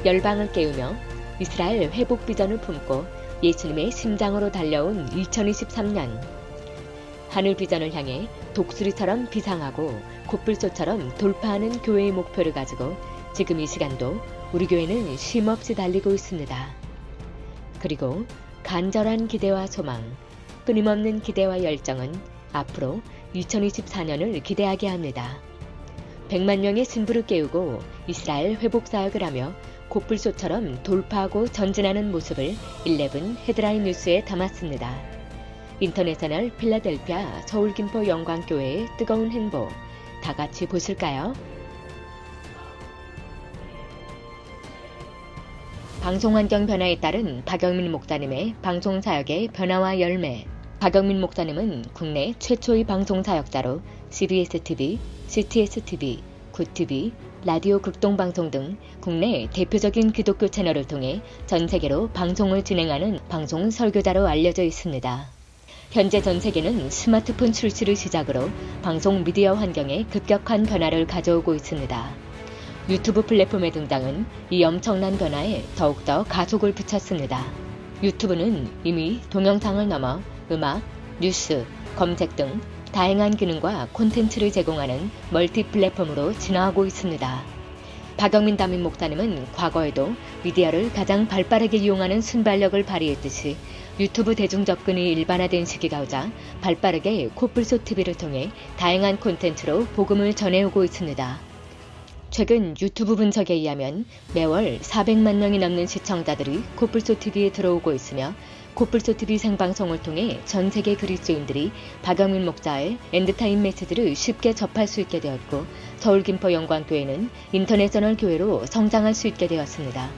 열방을 깨우며 이스라엘 회복 비전을 품고 예수님의 심장으로 달려온 2023년. 하늘 비전을 향해 독수리처럼 비상하고 코뿔소처럼 돌파하는 교회의 목표를 가지고 지금 이 시간도 우리 교회는 쉼없이 달리고 있습니다. 그리고 간절한 기대와 소망, 끊임없는 기대와 열정은 앞으로 2024년을 기대하게 합니다. 100만 명의 신부를 깨우고 이스라엘 회복 사역을 하며 코뿔소처럼 돌파하고 전진하는 모습을 11 헤드라인 뉴스에 담았습니다. 인터내셔널 필라델피아 서울김포 영광교회의 뜨거운 행보, 다 같이 보실까요? 방송환경 변화에 따른 박영민 목사님의 방송사역의 변화와 열매. 박영민 목사님은 국내 최초의 방송사역자로 CBS-TV, CTS-TV, 굿TV, 라디오 극동방송 등 국내 대표적인 기독교 채널을 통해 전 세계로 방송을 진행하는 방송 설교자로 알려져 있습니다. 현재 전 세계는 스마트폰 출시를 시작으로 방송 미디어 환경에 급격한 변화를 가져오고 있습니다. 유튜브 플랫폼의 등장은 이 엄청난 변화에 더욱더 가속을 붙였습니다. 유튜브는 이미 동영상을 넘어 음악, 뉴스, 검색 등 다양한 기능과 콘텐츠를 제공하는 멀티 플랫폼으로 진화하고 있습니다. 박영민 담임 목사님은 과거에도 미디어를 가장 발빠르게 이용하는 순발력을 발휘했듯이 유튜브 대중 접근이 일반화된 시기가 오자 발빠르게 코뿔소 TV를 통해 다양한 콘텐츠로 복음을 전해오고 있습니다. 최근 유튜브 분석에 의하면 매월 400만 명이 넘는 시청자들이 코뿔소 TV에 들어오고 있으며 코뿔소 TV 생방송을 통해 전 세계 그리스도인들이 박영민 목사의 엔드타임 메시지를 쉽게 접할 수 있게 되었고 서울김포 영광교회는 인터내셔널 교회로 성장할 수 있게 되었습니다.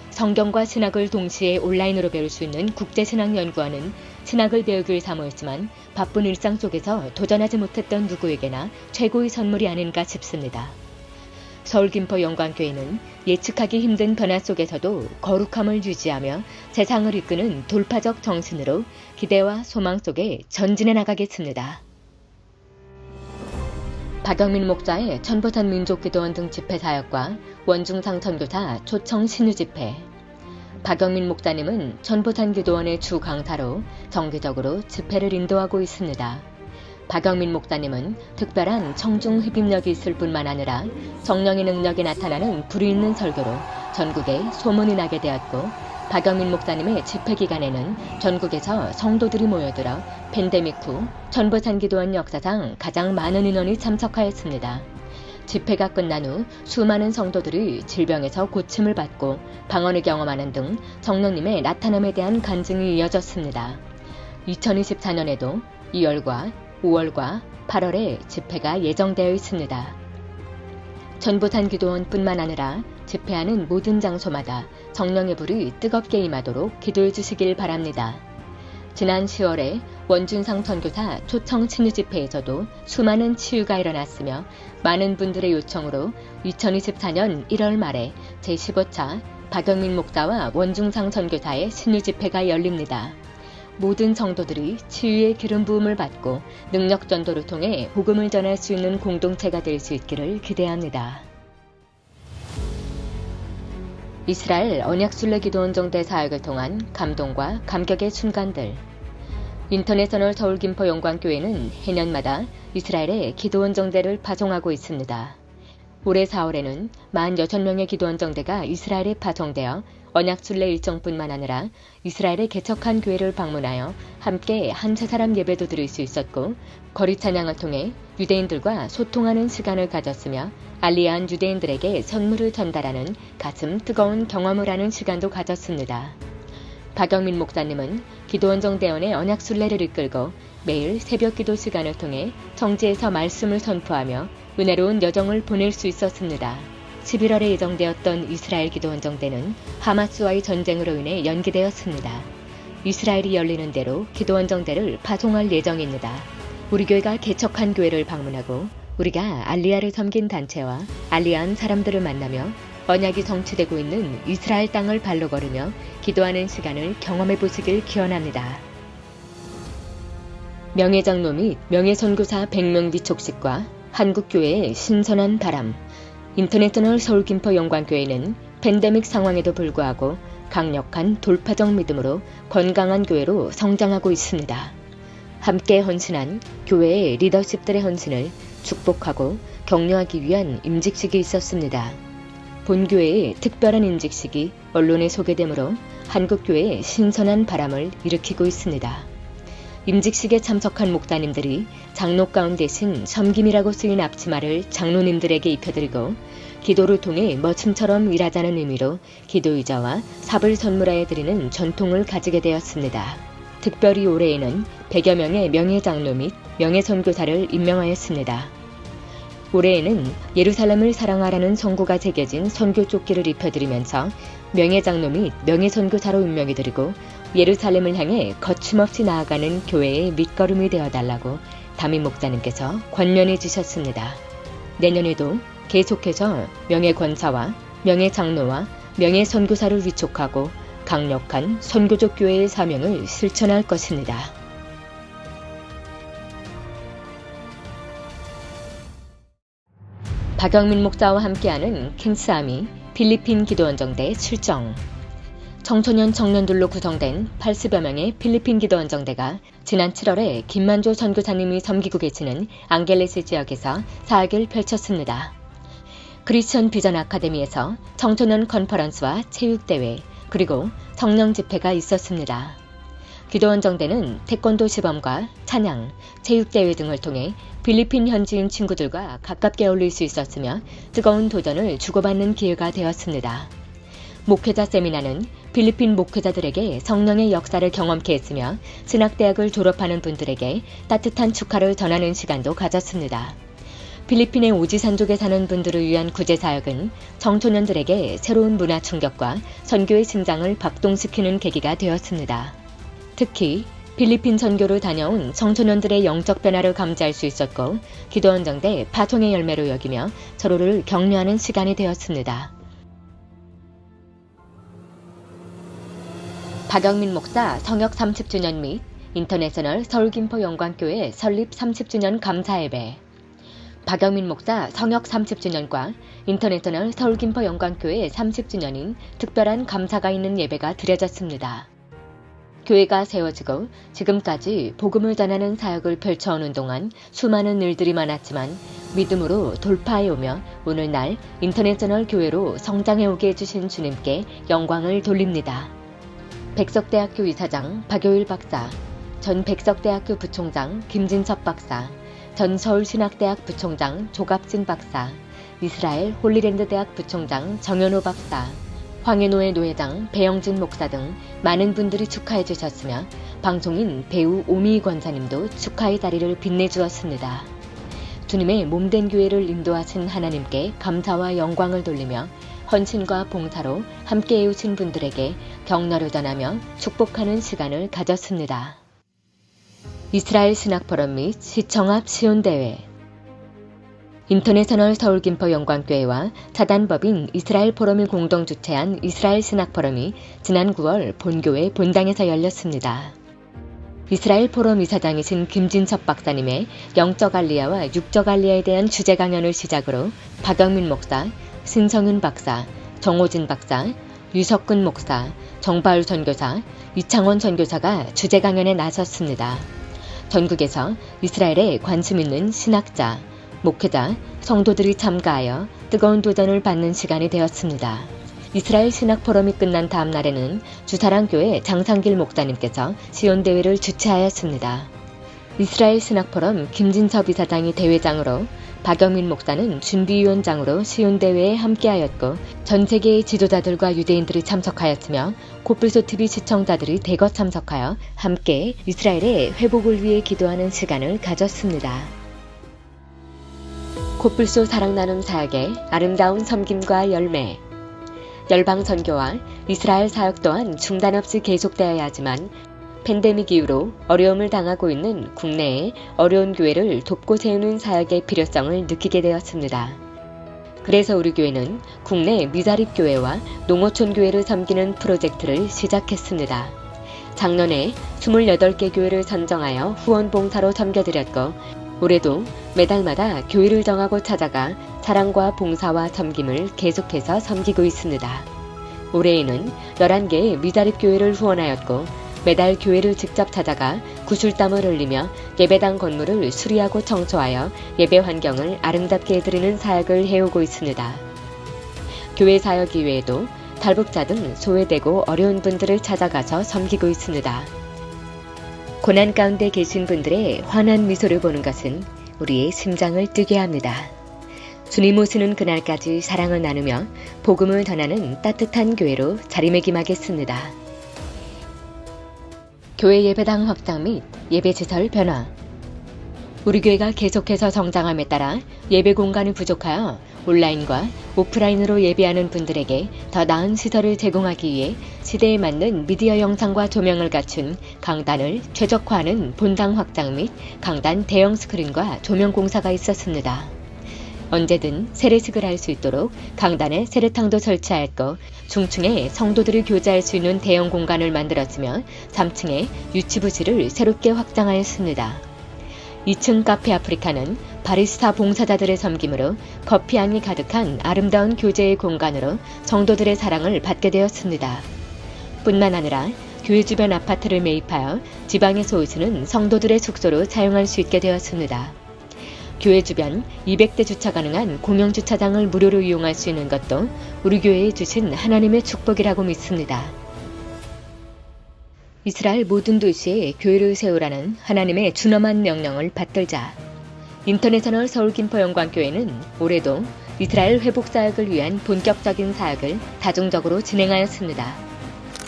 성경과 신학을 동시에 온라인으로 배울 수 있는 국제신학연구원은 신학을 배우길 사모했지만 바쁜 일상 속에서 도전하지 못했던 누구에게나 최고의 선물이 아닌가 싶습니다. 서울김포 영광교회는 예측하기 힘든 변화 속에서도 거룩함을 유지하며 세상을 이끄는 돌파적 정신으로 기대와 소망 속에 전진해 나가겠습니다. 박영민 목사의 천보산 민족기도원 등 집회 사역과 원중상 선교사 초청 신유 집회. 박영민 목사님은 천보산 기도원의 주 강사로 정기적으로 집회를 인도하고 있습니다. 박영민 목사님은 특별한 청중 흡입력이 있을 뿐만 아니라 성령의 능력이 나타나는 불이 있는 설교로 전국에 소문이 나게 되었고 박영민 목사님의 집회 기간에는 전국에서 성도들이 모여들어 팬데믹 후 천보산 기도원 역사상 가장 많은 인원이 참석하였습니다. 집회가 끝난 후 수많은 성도들이 질병에서 고침을 받고 방언을 경험하는 등 성령님의 나타남에 대한 간증이 이어졌습니다. 2024년에도 2월과 5월과 8월에 집회가 예정되어 있습니다. 천보산 기도원뿐만 아니라 집회하는 모든 장소마다 성령의 불이 뜨겁게 임하도록 기도해 주시길 바랍니다. 지난 10월에 원준상 선교사 초청 친유 집회에서도 수많은 치유가 일어났으며 많은 분들의 요청으로 2024년 1월 말에 제15차 박영민 목사와 원중상 선교사의 신유 집회가 열립니다. 모든 성도들이 치유의 기름 부음을 받고 능력 전도를 통해 복음을 전할 수 있는 공동체가 될 수 있기를 기대합니다. 이스라엘 언약순례 기도원 정대 사역을 통한 감동과 감격의 순간들. 인터내셔널 서울김포 영광교회는 해년마다 이스라엘에 기도원 정대를 파송하고 있습니다. 올해 4월에는 46명의 기도원 정대가 이스라엘에 파송되어 언약순례 일정뿐만 아니라 이스라엘에 개척한 교회를 방문하여 함께 한 세 사람 예배도 드릴 수 있었고 거리 찬양을 통해 유대인들과 소통하는 시간을 가졌으며 알리아한 유대인들에게 선물을 전달하는 가슴 뜨거운 경험을 하는 시간도 가졌습니다. 박영민 목사님은 기도원 정대원의 언약순례를 이끌고 매일 새벽 기도 시간을 통해 청지에서 말씀을 선포하며 은혜로운 여정을 보낼 수 있었습니다. 11월에 예정되었던 이스라엘 기도원 정대는 하마스와의 전쟁으로 인해 연기되었습니다. 이스라엘이 열리는 대로 기도원 정대를 파송할 예정입니다. 우리 교회가 개척한 교회를 방문하고 우리가 알리아를 섬긴 단체와 알리아한 사람들을 만나며 언약이 성취되고 있는 이스라엘 땅을 발로 걸으며 기도하는 시간을 경험해 보시길 기원합니다. 명예장로 및 명예선교사 100명 비촉식과 한국교회의 신선한 바람. 인터내셔널 서울김포 영광교회는 팬데믹 상황에도 불구하고 강력한 돌파적 믿음으로 건강한 교회로 성장하고 있습니다. 함께 헌신한 교회의 리더십들의 헌신을 축복하고 격려하기 위한 임직식이 있었습니다. 본교회의 특별한 임직식이 언론에 소개되므로 한국교회의 신선한 바람을 일으키고 있습니다. 임직식에 참석한 목사님들이 장로가운 대신 섬김이라고 쓰인 앞치마를 장로님들에게 입혀드리고 기도를 통해 머슴처럼 일하자는 의미로 기도의자와 삽을 선물하여 드리는 전통을 가지게 되었습니다. 특별히 올해에는 100여 명의 명예장로 및 명예선교사를 임명하였습니다. 올해에는 예루살렘을 사랑하라는 선고가 새겨진 선교조끼를 입혀드리면서 명예장로 및 명예선교사로 임명이 드리고 예루살렘을 향해 거침없이 나아가는 교회의 밑거름이 되어달라고 담임 목사님께서 권면해 주셨습니다. 내년에도 계속해서 명예권사와 명예장로와 명예선교사를 위촉하고 강력한 선교적 교회의 사명을 실천할 것입니다. 박영민 목사와 함께하는 킹스아미 필리핀 기도원정대 출정. 청소년 청년들로 구성된 80여 명의 필리핀 기도원정대가 지난 7월에 김만조 선교사님이 섬기고 계시는 앙겔레스 지역에서 사역을 펼쳤습니다. 크리스천 비전 아카데미에서 청소년 컨퍼런스와 체육대회 그리고 성령 집회가 있었습니다. 기도원정대는 태권도 시범과 찬양, 체육대회 등을 통해 필리핀 현지인 친구들과 가깝게 어울릴 수 있었으며 뜨거운 도전을 주고받는 기회가 되었습니다. 목회자 세미나는 필리핀 목회자들에게 성령의 역사를 경험케 했으며 신학대학을 졸업하는 분들에게 따뜻한 축하를 전하는 시간도 가졌습니다. 필리핀의 오지산족에 사는 분들을 위한 구제사역은 청소년들에게 새로운 문화 충격과 선교의 심장을 박동시키는 계기가 되었습니다. 특히 필리핀 선교를 다녀온 청소년들의 영적 변화를 감지할 수 있었고 기도원정대 파송의 열매로 여기며 서로를 격려하는 시간이 되었습니다. 박영민 목사 성역 30주년 및 인터내셔널 서울김포 영광교회 설립 30주년 감사예배. 박영민 목사 성역 30주년과 인터내셔널 서울김포 영광교회 30주년인 특별한 감사가 있는 예배가 드려졌습니다. 교회가 세워지고 지금까지 복음을 전하는 사역을 펼쳐오는 동안 수많은 일들이 많았지만 믿음으로 돌파해오며 오늘날 인터내셔널 교회로 성장해오게 해주신 주님께 영광을 돌립니다. 백석대학교 이사장 박효일 박사, 전 백석대학교 부총장 김진섭 박사, 전 서울신학대학 부총장 조갑진 박사, 이스라엘 홀리랜드 대학 부총장 정현호 박사, 황해노회 노회장 배영진 목사 등 많은 분들이 축하해 주셨으며 방송인 배우 오미희 권사님도 축하의 자리를 빛내주었습니다. 주님의 몸된 교회를 인도하신 하나님께 감사와 영광을 돌리며 헌신과 봉사로 함께 해오신 분들에게 격려를 전하며 축복하는 시간을 가졌습니다. 이스라엘 신학포럼 및 시청 앞 시온대회. 인터내셔널 서울김포 영광교회와 사단법인 이스라엘 포럼이 공동 주최한 이스라엘 신학포럼이 지난 9월 본교회 본당에서 열렸습니다. 이스라엘 포럼 이사장이신 김진섭 박사님의 영적 알리아와 육적 알리아에 대한 주제 강연을 시작으로 박영민 목사, 신성윤 박사, 정호진 박사, 유석근 목사, 정바울 선교사, 이창원 선교사가 주제 강연에 나섰습니다. 전국에서 이스라엘에 관심 있는 신학자, 목회자, 성도들이 참가하여 뜨거운 도전을 받는 시간이 되었습니다. 이스라엘 신학포럼이 끝난 다음 날에는 주사랑교회 장상길 목사님께서 시온대회를 주최하였습니다. 이스라엘 신학포럼 김진섭 이사장이 대회장으로 박영민 목사는 준비위원장으로 시온대회에 함께하였고 전 세계의 지도자들과 유대인들이 참석하였으며 코뿔소TV 시청자들이 대거 참석하여 함께 이스라엘의 회복을 위해 기도하는 시간을 가졌습니다. 코뿔소 사랑나눔 사역의 아름다운 섬김과 열매. 열방 선교와 이스라엘 사역 또한 중단 없이 계속되어야 하지만 팬데믹 이후로 어려움을 당하고 있는 국내의 어려운 교회를 돕고 세우는 사역의 필요성을 느끼게 되었습니다. 그래서 우리 교회는 국내 미자립교회와 농어촌 교회를 섬기는 프로젝트를 시작했습니다. 작년에 28개 교회를 선정하여 후원봉사로 섬겨드렸고 올해도 매달마다 교회를 정하고 찾아가 사랑과 봉사와 섬김을 계속해서 섬기고 있습니다. 올해에는 11개의 미자립 교회를 후원하였고 매달 교회를 직접 찾아가 구슬땀을 흘리며 예배당 건물을 수리하고 청소하여 예배 환경을 아름답게 해드리는 사역을 해오고 있습니다. 교회 사역 이외에도 탈북자 등 소외되고 어려운 분들을 찾아가서 섬기고 있습니다. 고난 가운데 계신 분들의 환한 미소를 보는 것은 우리의 심장을 뛰게 합니다. 주님 오시는 그날까지 사랑을 나누며 복음을 전하는 따뜻한 교회로 자리매김하겠습니다. 교회 예배당 확장 및 예배시설 변화. 우리 교회가 계속해서 성장함에 따라 예배 공간이 부족하여 온라인과 오프라인으로 예배하는 분들에게 더 나은 시설을 제공하기 위해 시대에 맞는 미디어 영상과 조명을 갖춘 강단을 최적화하는 본당 확장 및 강단 대형 스크린과 조명 공사가 있었습니다. 언제든 세례식을 할 수 있도록 강단에 세례탕도 설치하였고 중층에 성도들이 교제할 수 있는 대형 공간을 만들었으며 3층에 유치부실을 새롭게 확장하였습니다. 2층 카페 아프리카는 바리스타 봉사자들의 섬김으로 커피향이 가득한 아름다운 교제의 공간으로 성도들의 사랑을 받게 되었습니다. 뿐만 아니라 교회 주변 아파트를 매입하여 지방에서 오시는 성도들의 숙소로 사용할 수 있게 되었습니다. 교회 주변 200대 주차 가능한 공영주차장을 무료로 이용할 수 있는 것도 우리 교회에 주신 하나님의 축복이라고 믿습니다. 이스라엘 모든 도시에 교회를 세우라는 하나님의 준엄한 명령을 받들자. 인터내셔널 서울 김포 영광교회는 올해도 이스라엘 회복 사역을 위한 본격적인 사역을 다중적으로 진행하였습니다.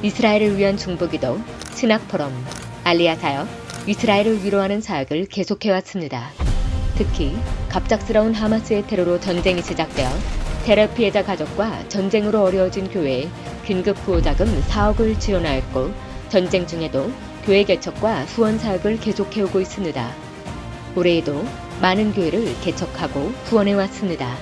이스라엘을 위한 중보기도, 신학포럼, 알리야 사역, 이스라엘을 위로하는 사역을 계속해왔습니다. 특히 갑작스러운 하마스의 테러로 전쟁이 시작되어 테러 피해자 가족과 전쟁으로 어려워진 교회에 긴급 구호자금 4억을 지원하였고 전쟁 중에도 교회 개척과 후원 사역을 계속해오고 있습니다. 올해에도 많은 교회를 개척하고 후원해왔습니다.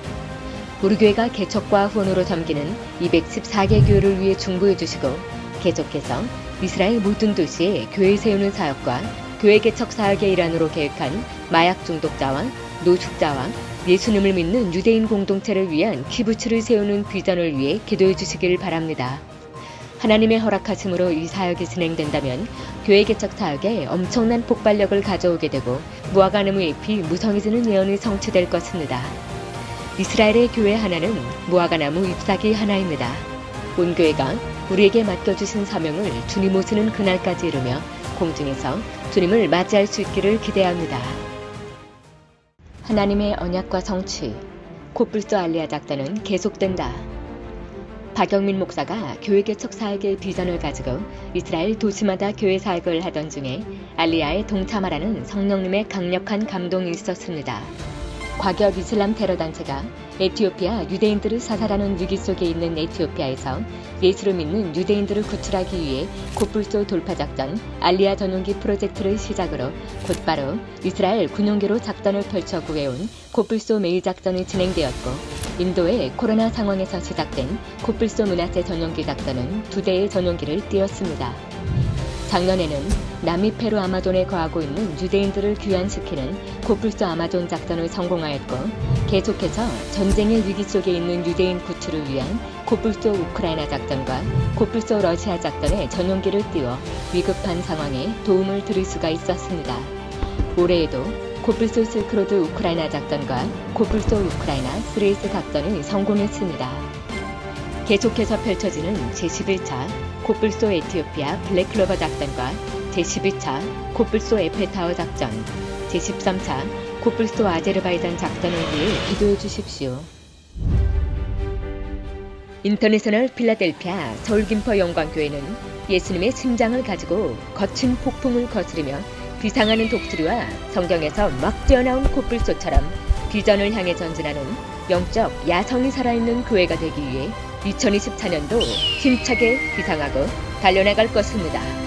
우리 교회가 개척과 후원으로 섬기는 214개 교회를 위해 중보해 주시고 계속해서 이스라엘 모든 도시에 교회 세우는 사역과 교회 개척 사역의 일환으로 계획한 마약 중독자와 노숙자와 예수님을 믿는 유대인 공동체를 위한 키부츠를 세우는 비전을 위해 기도해 주시길 바랍니다. 하나님의 허락하심으로 이 사역이 진행된다면 교회 개척 사역에 엄청난 폭발력을 가져오게 되고 무화과나무 잎이 무성해지는 예언이 성취될 것입니다. 이스라엘의 교회 하나는 무화과나무 잎사귀 하나입니다. 온 교회가 우리에게 맡겨주신 사명을 주님 오시는 그날까지 이루며 공중에서 주님을 맞이할 수 있기를 기대합니다. 하나님의 언약과 성취, 코뿔소 알리야 작전은 계속된다. 박영민 목사가 교회 개척 사역의 비전을 가지고 이스라엘 도시마다 교회 사역을 하던 중에 알리야에 동참하라는 성령님의 강력한 감동이 있었습니다. 과격 이슬람 테러 단체가 에티오피아 유대인들을 사살하는 위기 속에 있는 에티오피아에서 예수를 믿는 유대인들을 구출하기 위해 코뿔소 돌파작전 알리야 전용기 프로젝트를 시작으로 곧바로 이스라엘 군용기로 작전을 펼쳐 구해온 코뿔소 메일 작전이 진행되었고 인도의 코로나 상황에서 시작된 코뿔소 문화재 전용기 작전은 2대의 전용기를 띄웠습니다. 작년에는 남미 페루 아마존에 거하고 있는 유대인들을 귀환시키는 코뿔소 아마존 작전을 성공하였고 계속해서 전쟁의 위기 속에 있는 유대인 구출을 위한 코뿔소 우크라이나 작전과 코뿔소 러시아 작전의 전용기를 띄워 위급한 상황에 도움을 드릴 수가 있었습니다. 올해에도 코뿔소 실크로드 우크라이나 작전과 코뿔소 우크라이나 스레이스 작전이 성공했습니다. 계속해서 펼쳐지는 제11차 코뿔소 에티오피아 블랙클로버 작전과 제12차 코뿔소 에펠타워 작전, 제13차 코뿔소 아제르바이잔 작전을 위해 기도해 주십시오. 인터내셔널 필라델피아 서울 김포 영광교회는 예수님의 심장을 가지고 거친 폭풍을 거스르며 비상하는 독수리와 성경에서 막 뛰어나온 코뿔소처럼 비전을 향해 전진하는 영적 야성이 살아있는 교회가 되기 위해 2024년도 힘차게 비상하고 달려나갈 것입니다.